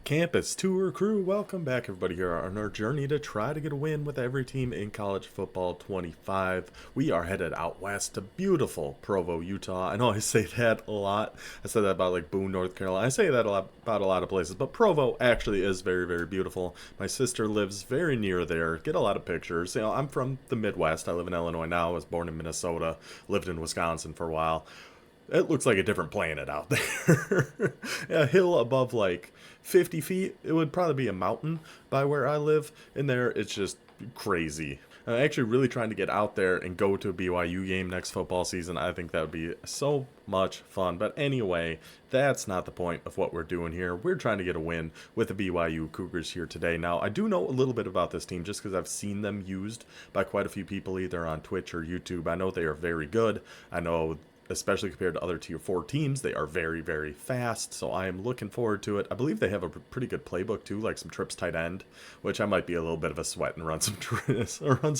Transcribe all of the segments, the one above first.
Campus Tour crew, welcome back everybody here on our journey to try to get a win with every team in college football 25. We are headed out west to beautiful Provo, Utah. I know I say that a lot. I said that about like Boone, North Carolina. I say that a lot about a lot of places, but Provo actually is very, very beautiful. My sister lives very near there. Get a lot of pictures. You know, I'm from the Midwest. I live in Illinois now. I was born in Minnesota, lived in Wisconsin for a while. It looks like a different planet out there. A hill above like 50 feet. It would probably be a mountain by where I live. In there, it's just crazy. I'm actually really trying to get out there and go to a BYU game next football season. I think that would be so much fun. But anyway, that's not the point of what we're doing here. We're trying to get a win with the BYU Cougars here today. Now, I do know a little bit about this team just because I've seen them used by quite a few people either on Twitch or YouTube. I know they are very good. I know especially compared to other tier 4 teams, they are very, very fast, so I am looking forward to it. I believe they have a pretty good playbook too, like some trips tight end, which I might be a little bit of a sweat and run some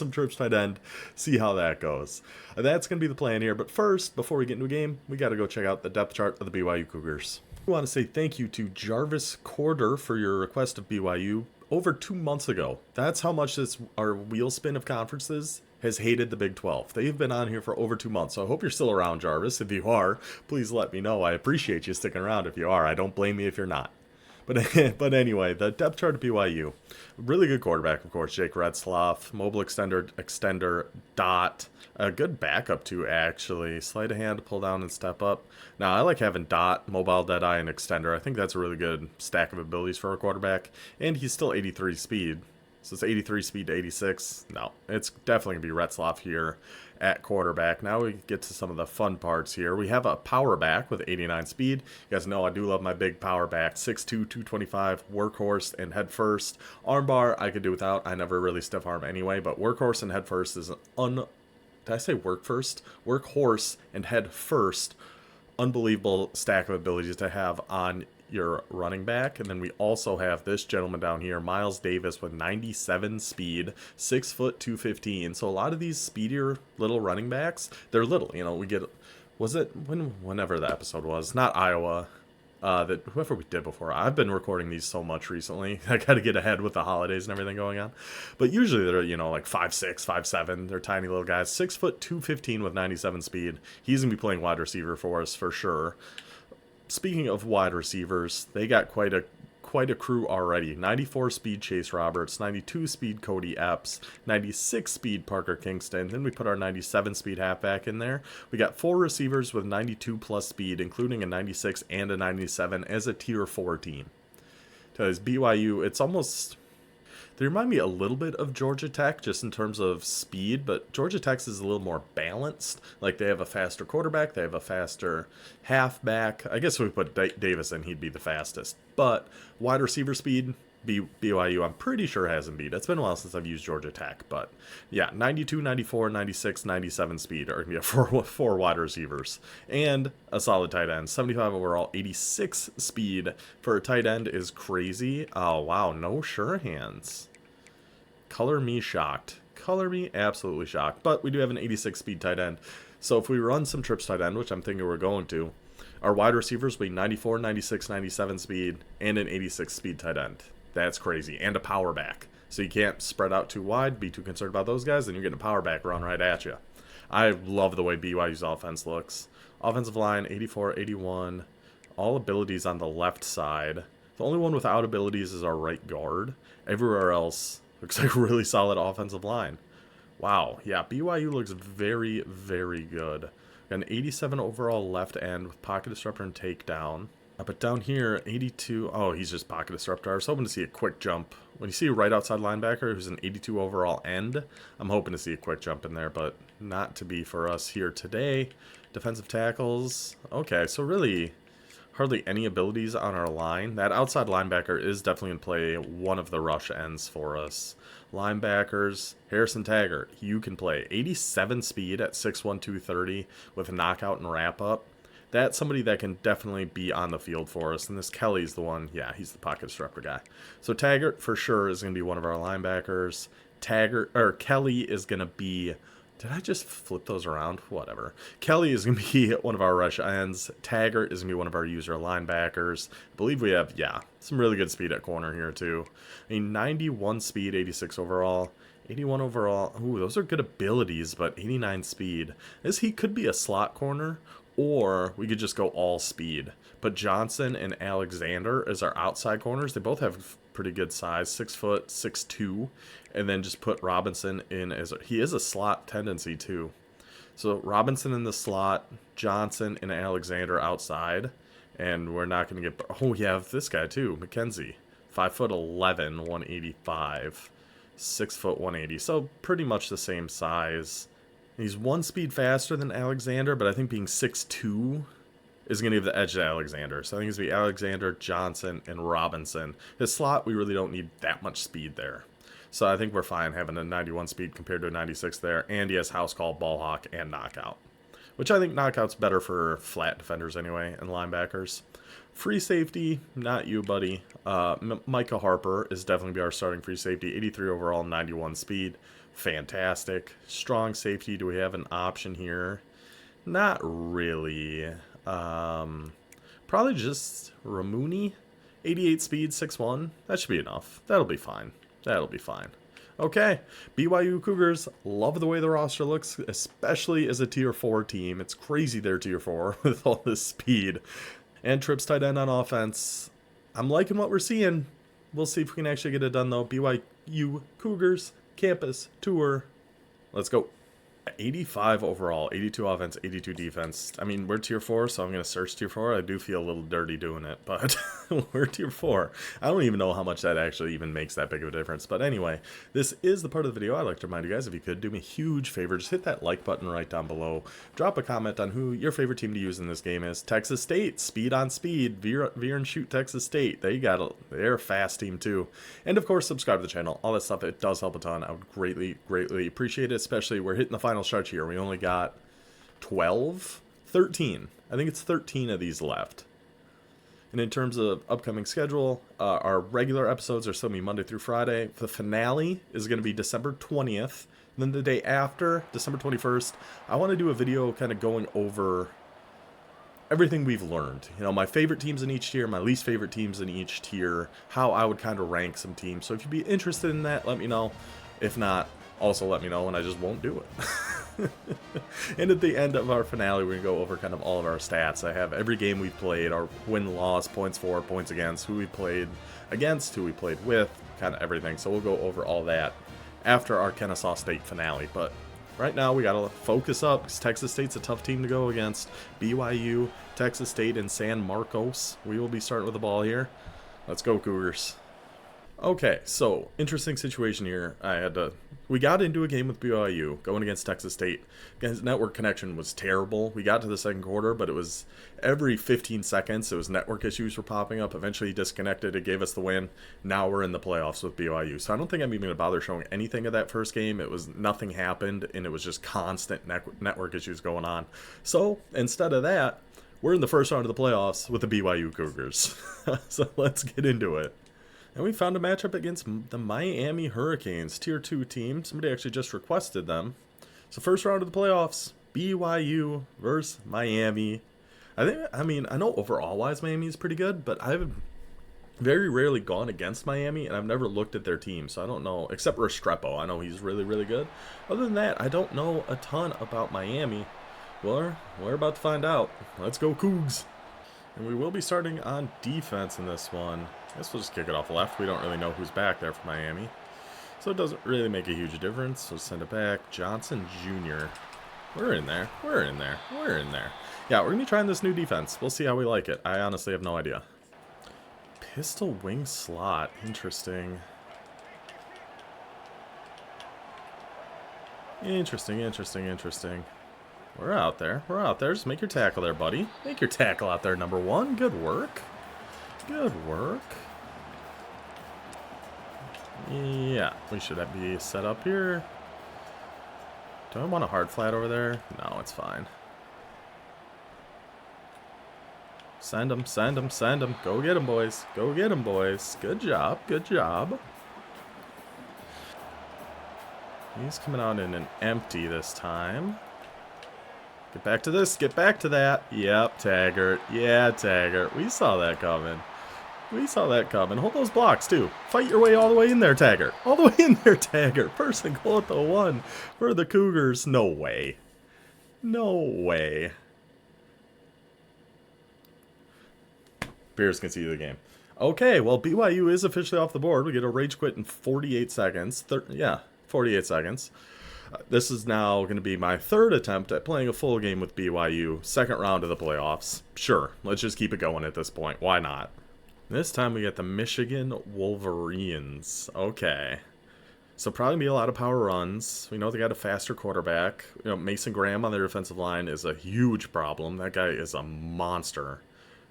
trips tight end, see how that goes. That's going to be the plan here, but first, before we get into a game, we got to go check out the depth chart of the BYU Cougars. I want to say thank you to Jarvis Corder for your request of BYU over 2 months ago. That's how much our wheel spin of conferences has hated the Big 12. They've been on here for over 2 months, so I hope you're still around, Jarvis. If you are, please let me know. I appreciate you sticking around if you are. I don't blame you if you're not. But anyway, the depth chart of BYU. Really good quarterback, of course, Jake Retzloff. Mobile extender, Dot. A good backup, too, actually. Sleight of hand, pull down, and step up. Now, I like having Dot, mobile, deadeye, and extender. I think that's a really good stack of abilities for a quarterback. And he's still 83 speed. So it's 83 speed to 86. No, it's definitely going to be Retzloff here at quarterback. Now we get to some of the fun parts here. We have a power back with 89 speed. You guys know I do love my big power back. 6'2", 225, workhorse and head first. Armbar I could do without. I never really stiff arm anyway, but workhorse and head first is did I say work first? Workhorse and head first. Unbelievable stack of abilities to have on your running back. And then we also have this gentleman down here, Miles Davis, with 97 speed, 6 foot 215. So a lot of these speedier little running backs, they're little, you know. We get, was it whenever the episode was, not Iowa, that whoever we did before. I've been recording these so much recently. I got to get ahead with the holidays and everything going on. But usually they're, you know, like 5'6", 5'7". They're tiny little guys. 6 foot 215 with 97 speed. He's gonna be playing wide receiver for us for sure. Speaking of wide receivers, they got quite a crew already. 94 speed Chase Roberts, 92 speed Cody Epps, 96 speed Parker Kingston. Then we put our 97 speed halfback in there. We got 4 receivers with 92 plus speed, including a 96 and a 97 as a tier 4 team. Because BYU, it's almost... They remind me a little bit of Georgia Tech just in terms of speed, but Georgia Tech's is a little more balanced. Like, they have a faster quarterback, they have a faster halfback. I guess if we put Davis in, he'd be the fastest. But wide receiver speed, BYU, I'm pretty sure hasn't beat. It's been a while since I've used Georgia Tech, but yeah, 92, 94, 96, 97 speed are going to be four wide receivers. And a solid tight end. 75 overall, 86 speed for a tight end is crazy. Oh, wow, no sure hands. Color me shocked. Color me absolutely shocked. But we do have an 86 speed tight end. So if we run some trips tight end, which I'm thinking we're going to, our wide receivers will be 94, 96, 97 speed, and an 86 speed tight end. That's crazy. And a power back. So you can't spread out too wide, be too concerned about those guys, then you're getting a power back run right at you. I love the way BYU's offense looks. Offensive line, 84, 81. All abilities on the left side. The only one without abilities is our right guard. Everywhere else looks like a really solid offensive line. Wow. Yeah, BYU looks very, very good. Got an 87 overall left end with pocket disruptor and takedown. But down here, 82, oh, he's just pocket disruptor. I was hoping to see a quick jump. When you see a right outside linebacker who's an 82 overall end, I'm hoping to see a quick jump in there, but not to be for us here today. Defensive tackles, okay, so really hardly any abilities on our line. That outside linebacker is definitely in play one of the rush ends for us. Linebackers, Harrison Taggart, you can play 87 speed at 6'1", 230 with a knockout and wrap up. That's somebody that can definitely be on the field for us. And this Kelly's the one, yeah, he's the pocket disruptor guy. So Taggart for sure is going to be one of our linebackers. Kelly is going to be Did I just flip those around? Whatever. Kelly is going to be one of our rush ends. Taggart is going to be one of our user linebackers. I believe we have, yeah, some really good speed at corner here, too. A 91 speed, 86 overall. 81 overall. Ooh, those are good abilities, but 89 speed. He could be a slot corner, or we could just go all speed. But Johnson and Alexander as our outside corners. They both have pretty good size, 6 foot, 6'2", and then just put Robinson in as he is a slot tendency too. So Robinson in the slot, Johnson and Alexander outside, and we're not going to get. Oh, we have this guy too, McKenzie, 5'11", 185, 6 foot, 180. So pretty much the same size. He's 1 speed faster than Alexander, but I think being 6'2" is going to give the edge to Alexander. So I think it's going to be Alexander, Johnson, and Robinson. His slot, we really don't need that much speed there. So I think we're fine having a 91 speed compared to a 96 there. And he has house call, ball hawk, and knockout. Which I think knockout's better for flat defenders anyway, and linebackers. Free safety, not you, buddy. Micah Harper is definitely be our starting free safety. 83 overall, 91 speed. Fantastic. Strong safety, do we have an option here? Not really. Probably just Ramuni, 88 speed, 6'1". That should be enough. That'll be fine. That'll be fine. Okay, BYU Cougars, love the way the roster looks, especially as a Tier 4 team. It's crazy they're Tier 4 with all this speed. And Trips tight end on offense. I'm liking what we're seeing. We'll see if we can actually get it done, though. BYU Cougars campus tour. Let's go. 85 overall, 82 offense, 82 defense. I mean, we're Tier 4, so I'm going to search Tier 4. I do feel a little dirty doing it, but we're Tier 4. I don't even know how much that actually even makes that big of a difference. But anyway, this is the part of the video I'd like to remind you guys, if you could, do me a huge favor. Just hit that like button right down below. Drop a comment on who your favorite team to use in this game is. Texas State, speed on speed. Veer and shoot Texas State. They got it. They're a fast team, too. And, of course, subscribe to the channel. All that stuff, it does help a ton. I would greatly, greatly appreciate it, especially we're hitting the final stretch here. We only got 13. I think it's 13 of these left. And in terms of upcoming schedule, our regular episodes are still going to be Monday through Friday. The finale is going to be December 20th. And then the day after, December 21st, I want to do a video kind of going over everything we've learned. You know, my favorite teams in each tier, my least favorite teams in each tier, how I would kind of rank some teams. So if you'd be interested in that, let me know. If not, also let me know, and I just won't do it. And at the end of our finale, we're going to go over kind of all of our stats. I have every game we've played, our win-loss, points for, points against, who we played against, who we played with, kind of everything. So we'll go over all that after our Kennesaw State finale. But right now, we got to focus up, because Texas State's a tough team to go against. BYU, Texas State, and San Marcos. We will be starting with the ball here. Let's go, Cougars. Okay, so interesting situation here. We got into a game with BYU going against Texas State. His network connection was terrible. We got to the second quarter, but it was every 15 seconds. It was network issues were popping up. Eventually, he disconnected. It gave us the win. Now we're in the playoffs with BYU. So I don't think I'm even going to bother showing anything of that first game. It was nothing happened, and it was just constant network issues going on. So instead of that, we're in the first round of the playoffs with the BYU Cougars. So let's get into it. And we found a matchup against the Miami Hurricanes, Tier 2 team. Somebody actually just requested them. So first round of the playoffs, BYU versus Miami. I know overall-wise Miami is pretty good, but I've very rarely gone against Miami, and I've never looked at their team. So I don't know, except Restrepo. I know he's really, really good. Other than that, I don't know a ton about Miami. Well, we're about to find out. Let's go, Cougs. And we will be starting on defense in this one. I guess we'll just kick it off left. We don't really know who's back there for Miami. So it doesn't really make a huge difference. So send it back. Johnson Jr. We're in there. We're in there. We're in there. Yeah, we're going to be trying this new defense. We'll see how we like it. I honestly have no idea. Pistol wing slot. Interesting. Interesting. We're out there. We're out there. Just make your tackle there, buddy. Make your tackle out there, number one. Good work. Good work. Yeah, we should be set up here. Do I want a hard flat over there? No, it's fine. Send them, send them, send them. Go get them, boys. Go get them, boys. Good job, good job. He's coming out in an empty this time. Get back to this. Get back to that. Yep, Taggart. Yeah, Taggart. We saw that coming. We saw that coming. Hold those blocks, too. Fight your way all the way in there, Taggart. All the way in there, Taggart. First and goal at the 1 for the Cougars. No way. No way. Bears can see the game. Okay, well, BYU is officially off the board. We get a rage quit in 48 seconds. 48 seconds. This is now going to be my 3rd attempt at playing a full game with BYU. 2nd round of the playoffs. Sure, let's just keep it going at this point. Why not? This time we get the Michigan Wolverines. Okay. So probably be a lot of power runs. We know they got a faster quarterback. You know, Mason Graham on their defensive line is a huge problem. That guy is a monster.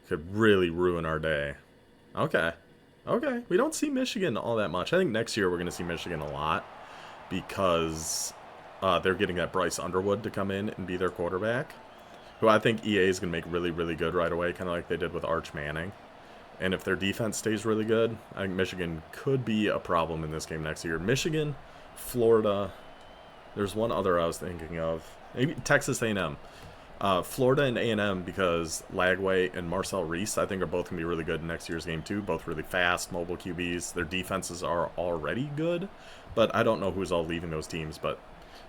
Could really ruin our day. Okay. Okay. We don't see Michigan all that much. I think next year we're going to see Michigan a lot because they're getting that Bryce Underwood to come in and be their quarterback, who I think EA is going to make really, really good right away, kind of like they did with Arch Manning. And if their defense stays really good, I think Michigan could be a problem in this game next year. Michigan, Florida, there's one other I was thinking of. Maybe Texas A&M. Florida and A&M, because Lagway and Marcel Reese, I think, are both going to be really good in next year's game, too. Both really fast, mobile QBs. Their defenses are already good, but I don't know who's all leaving those teams. But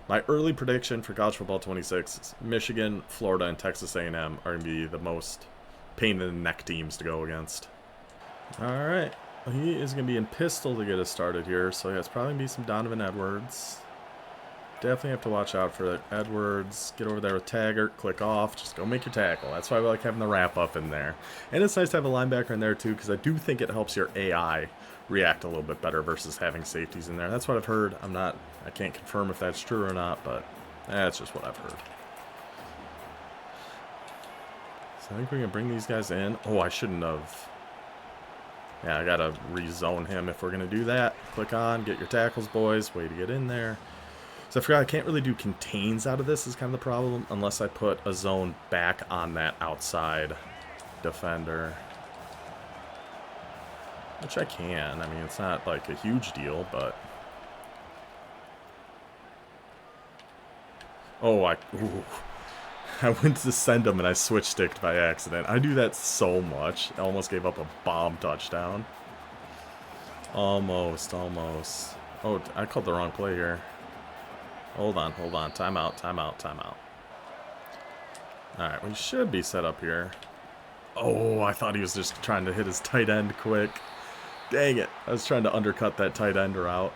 my early prediction for College Football 26 is Michigan, Florida, and Texas A&M are going to be the most pain-in-the-neck teams to go against. All right. He is going to be in pistol to get us started here, so yeah, it's probably going to be some Donovan Edwards. Definitely have to watch out for that. Edwards, get over there with Taggart, click off, just go make your tackle. That's why we like having the wrap up in there. And it's nice to have a linebacker in there too, because I do think it helps your AI react a little bit better versus having safeties in there. That's what I've heard. I can't confirm if that's true or not, but that's just what I've heard. So I think we can bring these guys in. Oh, I shouldn't have. Yeah, I gotta rezone him if we're gonna do that. Click on, get your tackles, boys. Way to get in there. So I forgot I can't really do contains out of this is kind of the problem unless I put a zone back on that outside defender. Which I can. I mean, it's not like a huge deal, but... Oh, I went to send him and I switch-sticked by accident. I do that so much. I almost gave up a bomb touchdown. Almost. Oh, I called the wrong play here. Hold on. Timeout. Alright, we should be set up here. Oh, I thought he was just trying to hit his tight end quick. Dang it. I was trying to undercut that tight end route.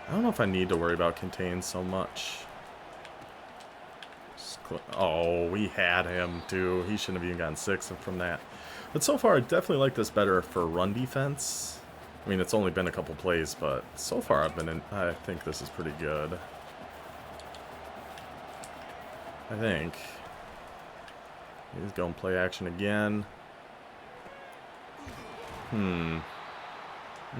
I don't know if I need to worry about contain so much. Oh, we had him too. He shouldn't have even gotten 6 from that. But so far, I definitely like this better for run defense. I mean, it's only been a couple plays, but so far I think this is pretty good. I think. He's going play action again.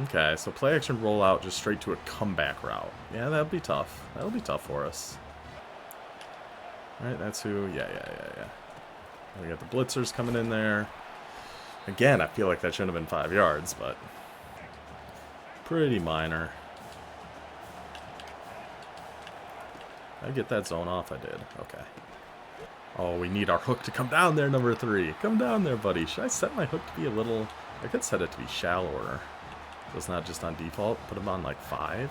Okay, so play action rollout just straight to a comeback route. Yeah, that'll be tough. That'll be tough for us. Alright, that's who. Yeah. We got the blitzers coming in there. Again, I feel like that shouldn't have been 5 yards, but pretty minor. Did I get that zone off? I did. Okay. Oh, we need our hook to come down there, number 3. Come down there, buddy. Should I set my hook to be a little... I could set it to be shallower. So it's not just on default. Put him on like 5.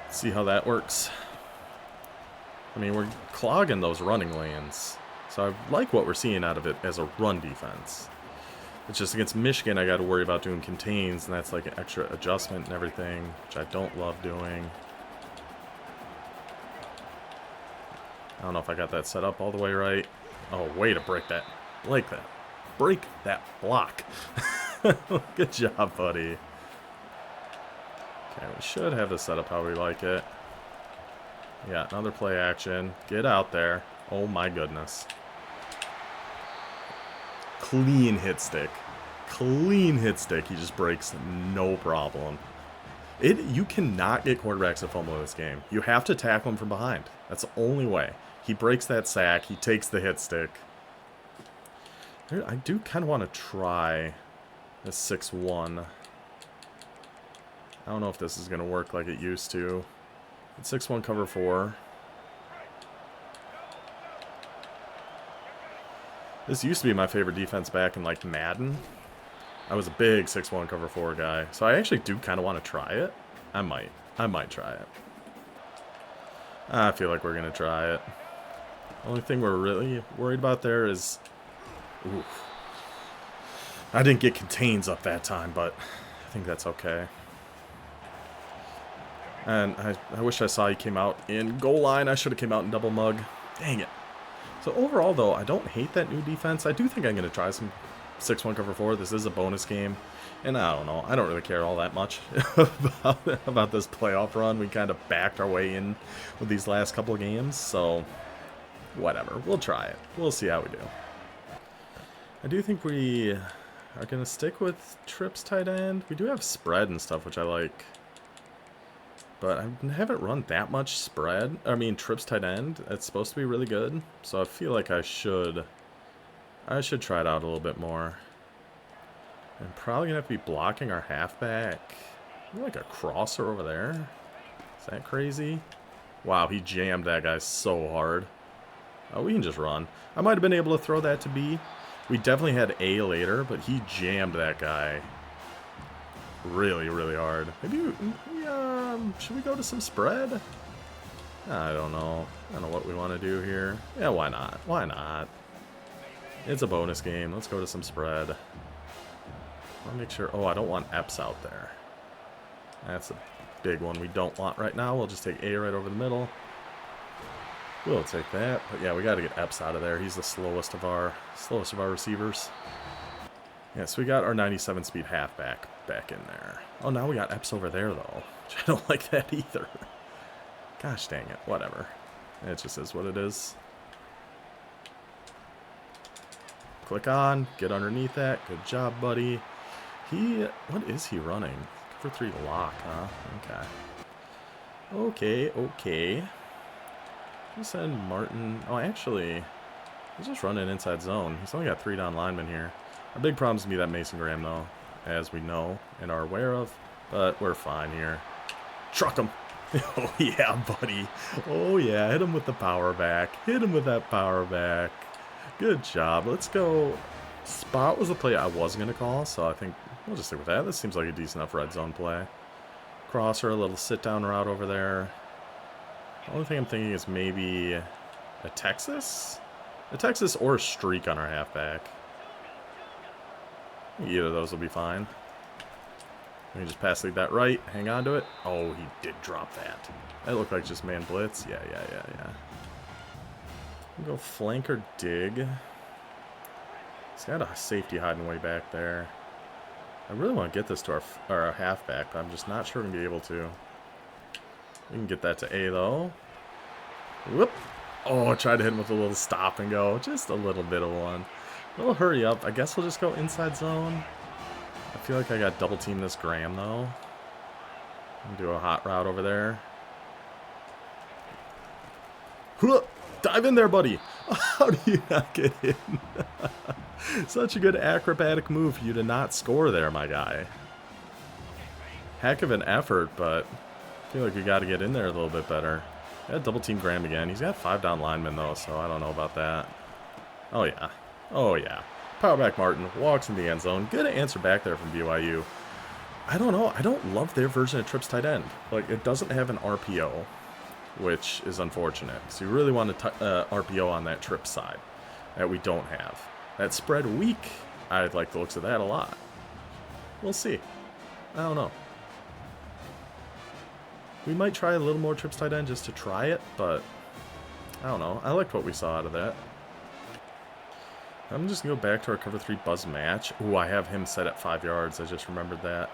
See how that works. I mean, we're clogging those running lanes. So I like what we're seeing out of it as a run defense. It's just against Michigan, I got to worry about doing contains, and that's like an extra adjustment and everything, which I don't love doing. I don't know if I got that set up all the way right. Oh, way to break that. Like that. Break that block. Good job, buddy. Okay, we should have this set up how we like it. Yeah, another play action. Get out there. Oh my goodness. Clean hit stick. Clean hit stick. He just breaks no problem. You cannot get quarterbacks to fumble in this game. You have to tackle him from behind. That's the only way. He breaks that sack. He takes the hit stick. I do kind of want to try This 6-1. I don't know if this is going to work like it used to. It's 6-1 cover 4. This used to be my favorite defense back in, like, Madden. I was a big 6-1 cover 4 guy. So I actually do kind of want to try it. I might try it. I feel like we're going to try it. Only thing we're really worried about there is... Ooh. I didn't get contains up that time, but I think that's okay. And I wish I saw he came out in goal line. I should have came out in double mug. Dang it. So overall, though, I don't hate that new defense. I do think I'm going to try some 6-1 cover 4. This is a bonus game. And I don't know. I don't really care all that much about this playoff run. We kind of backed our way in with these last couple of games. So, whatever. We'll try it. We'll see how we do. I do think we are going to stick with trips tight end. We do have spread and stuff, which I like. But I haven't run that much spread. I mean, trips tight end. It's supposed to be really good. So I feel like I should try it out a little bit more. I'm probably going to have to be blocking our halfback. Like a crosser over there. Is that crazy? Wow, he jammed that guy so hard. Oh, we can just run. I might have been able to throw that to B. We definitely had A later, but he jammed that guy really, really hard. Maybe should we go to some spread? I don't know. I don't know what we want to do here. Yeah, why not? Why not? It's a bonus game. Let's go to some spread. I'll make sure. Oh, I don't want Eps out there. That's a big one we don't want right now. We'll just take A right over the middle. We'll take that. But yeah, we got to get Eps out of there. He's the slowest of our receivers. Yeah, so we got our 97 speed halfback back in there. Oh, now we got Eps over there, though. Which I don't like that either. Gosh dang it. Whatever. It just is what it is. Click on. Get underneath that. Good job, buddy. What is he running? Cover 3 lock, huh? Okay. Okay. We'll send Martin. Oh, actually, he's just running inside zone. He's only got 3 down linemen here. Our big problem's going to be that Mason Graham, though, as we know and are aware of. But we're fine here. Truck him. Oh, yeah, buddy. Oh, yeah. Hit him with the power back. Hit him with that power back. Good job. Let's go. Spot was the play I was going to call, so I think we'll just stick with that. This seems like a decent enough red zone play. Crosser, a little sit-down route over there. The only thing I'm thinking is maybe a Texas? A Texas or a streak on our halfback. Either of those will be fine. We can just pass lead that right, hang on to it. Oh, he did drop that. That looked like just man blitz. Yeah. We'll go flank or dig. He's got a safety hiding way back there. I really want to get this to our halfback, but I'm just not sure we're going to be able to. We can get that to A, though. Whoop. Oh, I tried to hit him with a little stop and go. Just a little bit of one. We'll hurry up. I guess we'll just go inside zone. I feel like I got double team this Graham, though. Do a hot route over there. Dive in there, buddy. How do you not get in? Such a good acrobatic move for you to not score there, my guy. Heck of an effort, but I feel like we got to get in there a little bit better. Yeah, double team Graham again. He's got 5 down linemen, though, so I don't know about that. Oh, yeah. Oh, yeah. Power back Martin. Walks in the end zone. Good answer back there from BYU. I don't know. I don't love their version of trips tight end. Like, it doesn't have an RPO, which is unfortunate. So you really want to RPO on that trip side that we don't have. That spread weak, I like the looks of that a lot. We'll see. I don't know. We might try a little more trips tight end just to try it, but I don't know. I liked what we saw out of that. I'm just going to go back to our cover 3 buzz match. Ooh, I have him set at 5 yards. I just remembered that.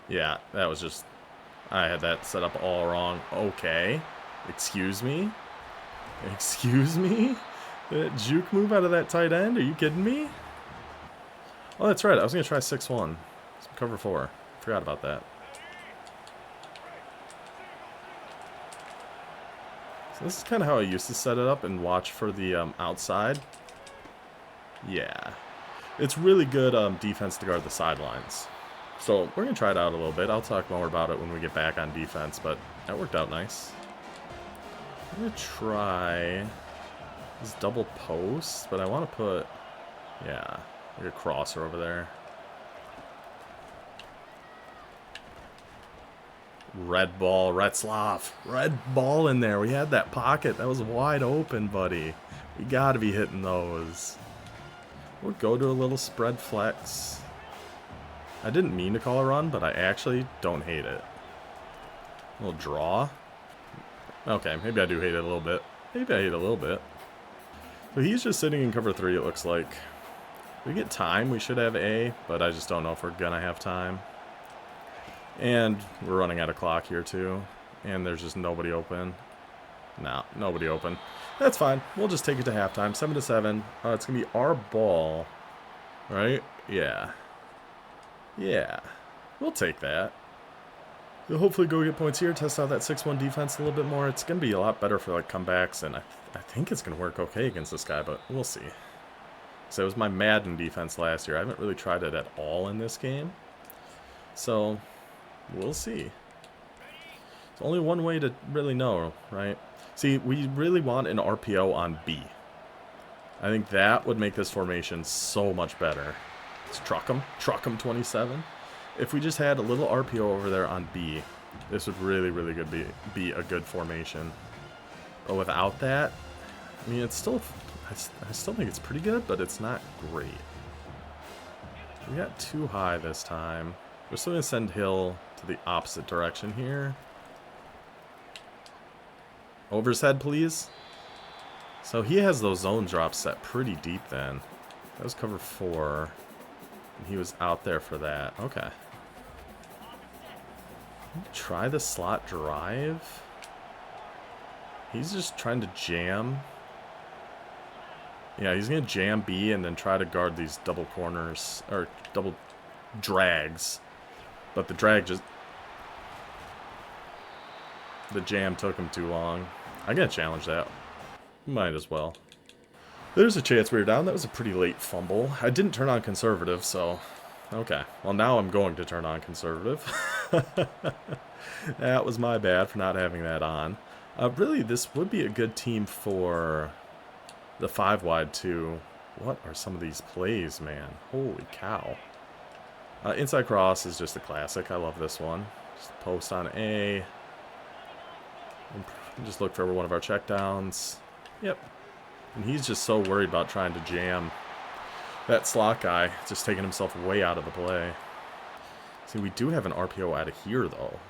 Yeah, that was just... I had that set up all wrong. Okay. Excuse me? Excuse me? That juke move out of that tight end? Are you kidding me? Oh, that's right. I was going to try 6-1. Some cover 4. Forgot about that. So this is kind of how I used to set it up and watch for the outside. Yeah. It's really good defense to guard the sidelines. So we're going to try it out a little bit. I'll talk more about it when we get back on defense, but that worked out nice. I'm going to try this double post, but I want to put, yeah, like a crosser over there. Red ball, Retzlaff. Red ball in there. We had that pocket. That was wide open, buddy. We got to be hitting those. We'll go to a little spread flex. I didn't mean to call a run, but I actually don't hate it. A little draw. Okay, maybe I do hate it a little bit. Maybe I hate it a little bit. So he's just sitting in cover 3, it looks like. If we get time, we should have A, but I just don't know if we're going to have time. And we're running out of clock here, too. And there's just nobody open. No, nobody open. That's fine. We'll just take it to halftime. 7-7. It's going to be our ball. Right? Yeah. Yeah. We'll take that. We'll hopefully go get points here. Test out that 6-1 defense a little bit more. It's going to be a lot better for like comebacks. And I think it's going to work okay against this guy. But we'll see. So it was my Madden defense last year. I haven't really tried it at all in this game. So we'll see. There's only one way to really know, right? See, we really want an RPO on B. I think that would make this formation so much better. Let's truck him 27. If we just had a little RPO over there on B, this would really, really be a good formation. But without that, I mean, it's still, I still think it's pretty good, but it's not great. We got too high this time. We're still going to send Hill to the opposite direction here. Over his head, please. So he has those zone drops set pretty deep then. That was cover 4. And he was out there for that. Okay. Try the slot drive. He's just trying to jam. Yeah, he's going to jam B and then try to guard these double corners. Or double drags. But the drag just... The jam took him too long. I'm going to challenge that. Might as well. There's a chance we were down. That was a pretty late fumble. I didn't turn on conservative, so... Okay. Well, now I'm going to turn on conservative. That was my bad for not having that on. Really, this would be a good team for the 5-wide, too. What are some of these plays, man? Holy cow. Inside cross is just a classic. I love this one. Just post on A. Just look for one of our checkdowns. Yep. And he's just so worried about trying to jam that slot guy, just taking himself way out of the play. See, we do have an RPO out of here, though.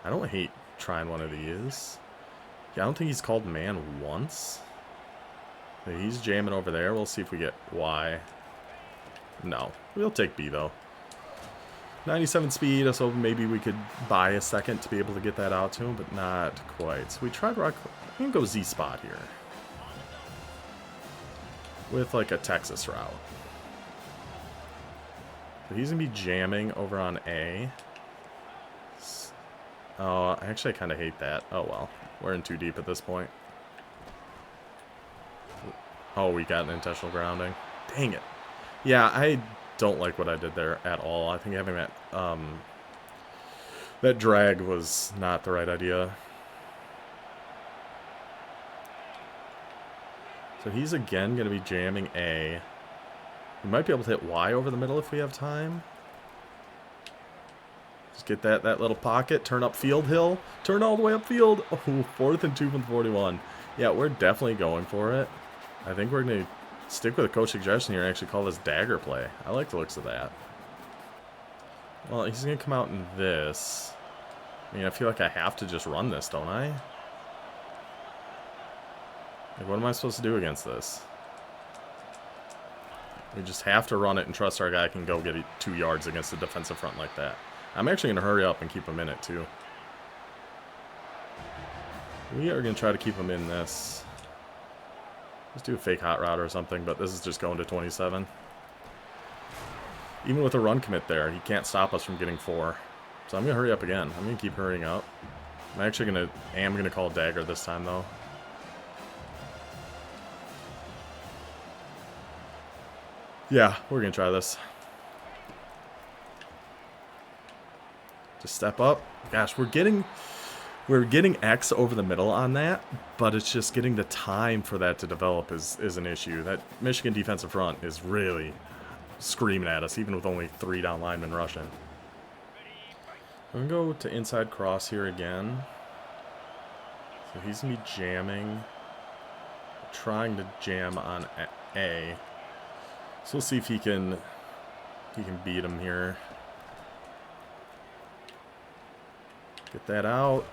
I don't hate trying one of these. Yeah, I don't think he's called man once. He's jamming over there. We'll see if we get Y. No. We'll take B, though. 97 speed, so maybe we could buy a second to be able to get that out to him, but not quite. So we tried rock. We can go Z spot here. With like a Texas route. So he's going to be jamming over on A. Oh, actually I kind of hate that. Oh well. We're in too deep at this point. Oh, we got an intentional grounding. Dang it. Yeah, I don't like what I did there at all. I think having that that drag was not the right idea. So he's again going to be jamming A. We might be able to hit Y over the middle if we have time. Just get that little pocket. Turn up field, Hill. Turn all the way up field. Oh, 4th and 2 from 41. Yeah, we're definitely going for it. I think we're going to stick with a coach suggestion here and actually call this dagger play. I like the looks of that. Well, he's going to come out in this. I mean, I feel like I have to just run this, don't I? Like, what am I supposed to do against this? We just have to run it and trust our guy can go get 2 yards against a defensive front like that. I'm actually going to hurry up and keep him in it, too. We are going to try to keep him in this. Let's do a fake hot route or something, but this is just going to 27. Even with a run commit there, he can't stop us from getting 4. So I'm going to hurry up again. I'm going to keep hurrying up. I'm actually going to call dagger this time, though. Yeah, we're going to try this. Just step up. Gosh, we're getting X over the middle on that, but it's just getting the time for that to develop is an issue. That Michigan defensive front is really screaming at us, even with only 3 down linemen rushing. I'm going to go to inside cross here again. So he's going to be jamming. Trying to jam on A. So we'll see if he can beat him here. Get that out.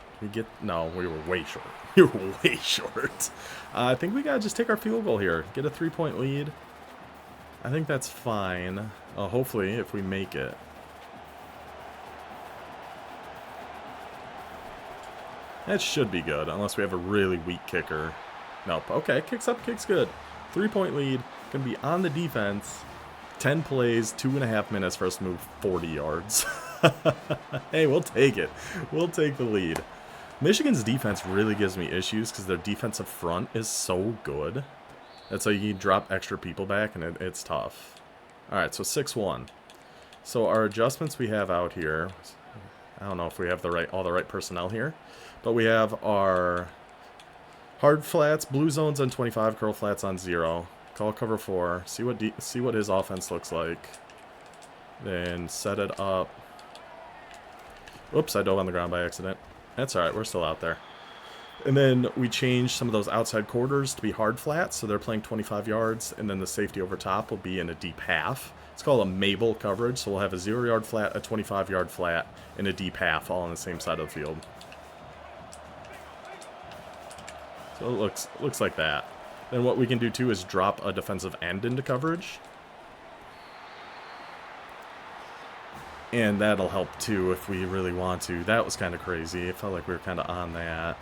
No, we were way short. We were way short. I think we got to just take our field goal here. Get a 3-point lead. I think that's fine. Hopefully, if we make it. That should be good, unless we have a really weak kicker. Nope. Okay, kicks up, kicks good. 3-point lead. Gonna be on the defense. 10 plays, 2.5 minutes for us to move 40 yards. Hey, we'll take it. We'll take the lead. Michigan's defense really gives me issues because their defensive front is so good. That's how you drop extra people back, and it's tough. Alright, so 6-1. So our adjustments we have out here, I don't know if we have all the right personnel here, but we have our hard flats, blue zones on 25, curl flats on 0. Call cover 4. See what his offense looks like. Then set it up. Oops, I dove on the ground by accident. That's alright, we're still out there. And then we change some of those outside quarters to be hard flats, so they're playing 25 yards, and then the safety over top will be in a deep half. It's called a Mabel coverage, so we'll have a 0-yard flat, a 25-yard flat, and a deep half all on the same side of the field. So it looks like that. Then what we can do too is drop a defensive end into coverage. And that'll help too if we really want to. That was kind of crazy. It felt like we were kind of on that.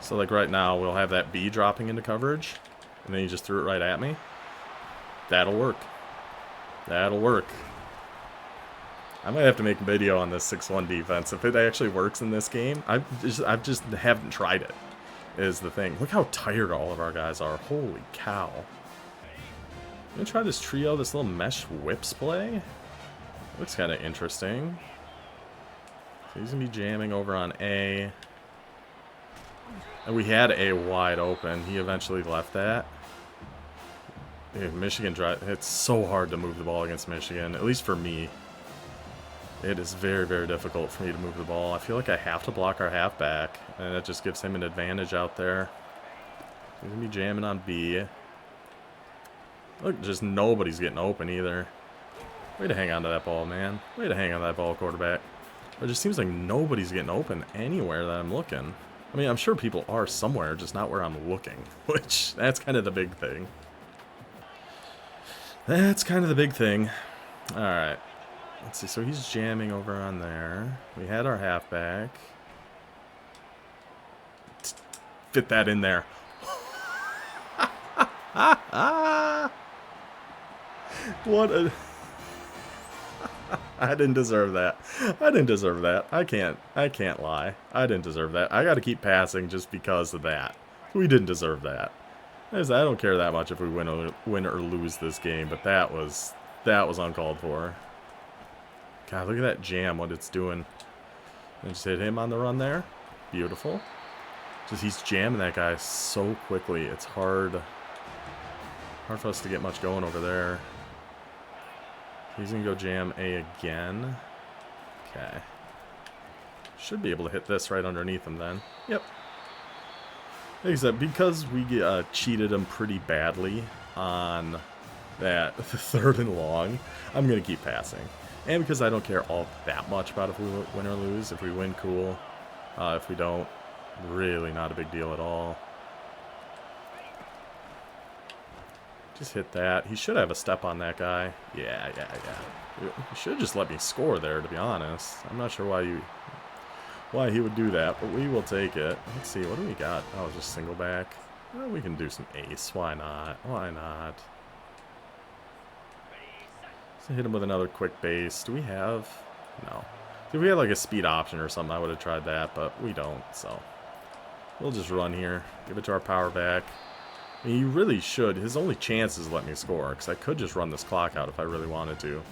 So like right now, we'll have that B dropping into coverage. And then you just threw it right at me. That'll work. That'll work. I might have to make a video on this 6-1 defense. If it actually works in this game, I just haven't tried it, is the thing. Look how tired all of our guys are. Holy cow. I'm going to try this trio, this little mesh whips play. Looks kind of interesting. So he's going to be jamming over on A. And we had A wide open. He eventually left that. Dude, Michigan drive. It's so hard to move the ball against Michigan, at least for me. It is very, very difficult for me to move the ball. I feel like I have to block our halfback, and that just gives him an advantage out there. He's going to be jamming on B. Look, just nobody's getting open either. Way to hang on to that ball, man. Way to hang on to that ball, quarterback. It just seems like nobody's getting open anywhere that I'm looking. I mean, I'm sure people are somewhere, just not where I'm looking, which, that's kind of the big thing. That's kind of the big thing. Alright. Let's see, so he's jamming over on there. We had our halfback. Fit that in there. What a... I didn't deserve that. I didn't deserve that. I can't lie. I didn't deserve that. I got to keep passing just because of that. We didn't deserve that. I don't care that much if we win or lose this game, but that was uncalled for. God, look at that jam, what it's doing. And just hit him on the run there. Beautiful. Just he's jamming that guy so quickly. It's hard for us to get much going over there. He's going to go jam A again. Okay. Should be able to hit this right underneath him then. Yep. Like I said, because we cheated him pretty badly on that 3rd and long, I'm going to keep passing. And because I don't care all that much about if we win or lose. If we win, cool. If we don't, really not a big deal at all. Just hit that. He should have a step on that guy. Yeah. He should just let me score there, to be honest. I'm not sure why he would do that, but we will take it. Let's see, what do we got? Oh, just single back. Well, we can do some ace. Why not? Why not? Let's hit him with another quick base. Do we have... No. If we had like a speed option or something, I would have tried that, but we don't, so... We'll just run here. Give it to our power back. I mean, he really should. His only chance is let me score, because I could just run this clock out if I really wanted to.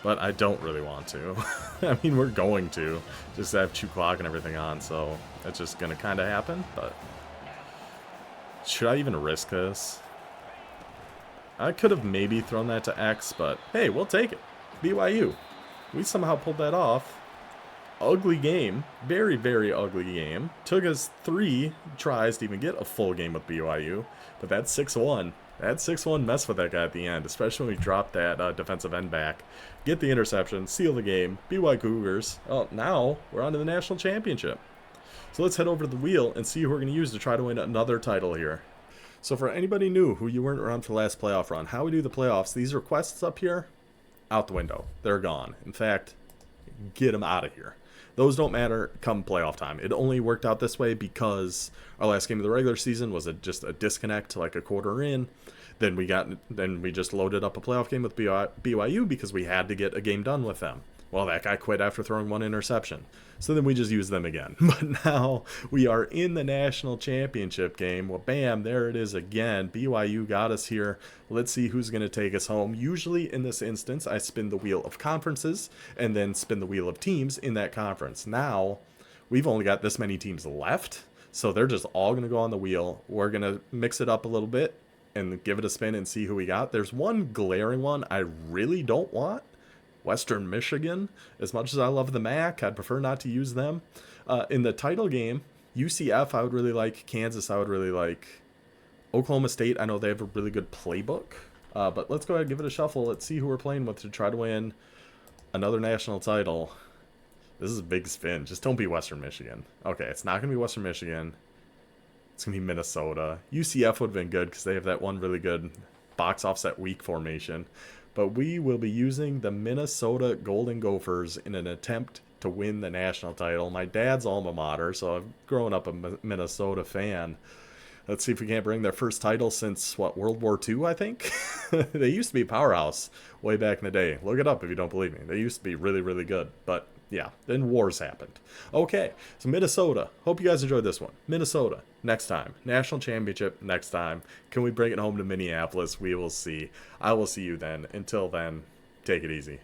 But I don't really want to. I mean, we're going to. Just have chew clock and everything on, so it's just going to kind of happen. But should I even risk this? I could have maybe thrown that to X, but hey, we'll take it. BYU. We somehow pulled that off. Ugly game. Very, very ugly game. Took us 3 tries to even get a full game with BYU. But that 6-1. That 6-1 messed with that guy at the end, especially when we dropped that defensive end back. Get the interception, seal the game. BYU Cougars. Oh, now we're on to the national championship. So let's head over to the wheel and see who we're going to use to try to win another title here. So for anybody new who you weren't around for the last playoff run, how we do the playoffs, these requests up here, out the window. They're gone. In fact, get them out of here. Those don't matter come playoff time. It only worked out this way because our last game of the regular season was just a disconnect like a quarter in. Then we just loaded up a playoff game with BYU because we had to get a game done with them. Well, that guy quit after throwing 1 interception. So then we just used them again. But now we are in the national championship game. Well, bam, there it is again. BYU got us here. Let's see who's going to take us home. Usually in this instance, I spin the wheel of conferences and then spin the wheel of teams in that conference. Now, we've only got this many teams left. So they're just all going to go on the wheel. We're going to mix it up a little bit and give it a spin and see who we got. There's one glaring one I really don't want. Western Michigan. As much as I love the MAC, I'd prefer not to use them. In the title game, UCF I would really like. Kansas I would really like. Oklahoma State, I know they have a really good playbook. But let's go ahead and give it a shuffle. Let's see who we're playing with to try to win another national title. This is a big spin. Just don't be Western Michigan. Okay, it's not going to be Western Michigan. It's going to be Minnesota. UCF would have been good because they have that one really good box offset weak formation. But we will be using the Minnesota Golden Gophers in an attempt to win the national title. My dad's alma mater, so I've grown up a Minnesota fan. Let's see if we can't bring their first title since, what, World War II, I think? They used to be a powerhouse way back in the day. Look it up if you don't believe me. They used to be really, really good. But, yeah, then wars happened. Okay, so Minnesota. Hope you guys enjoyed this one. Minnesota, next time. National championship, next time. Can we bring it home to Minneapolis? We will see. I will see you then. Until then, take it easy.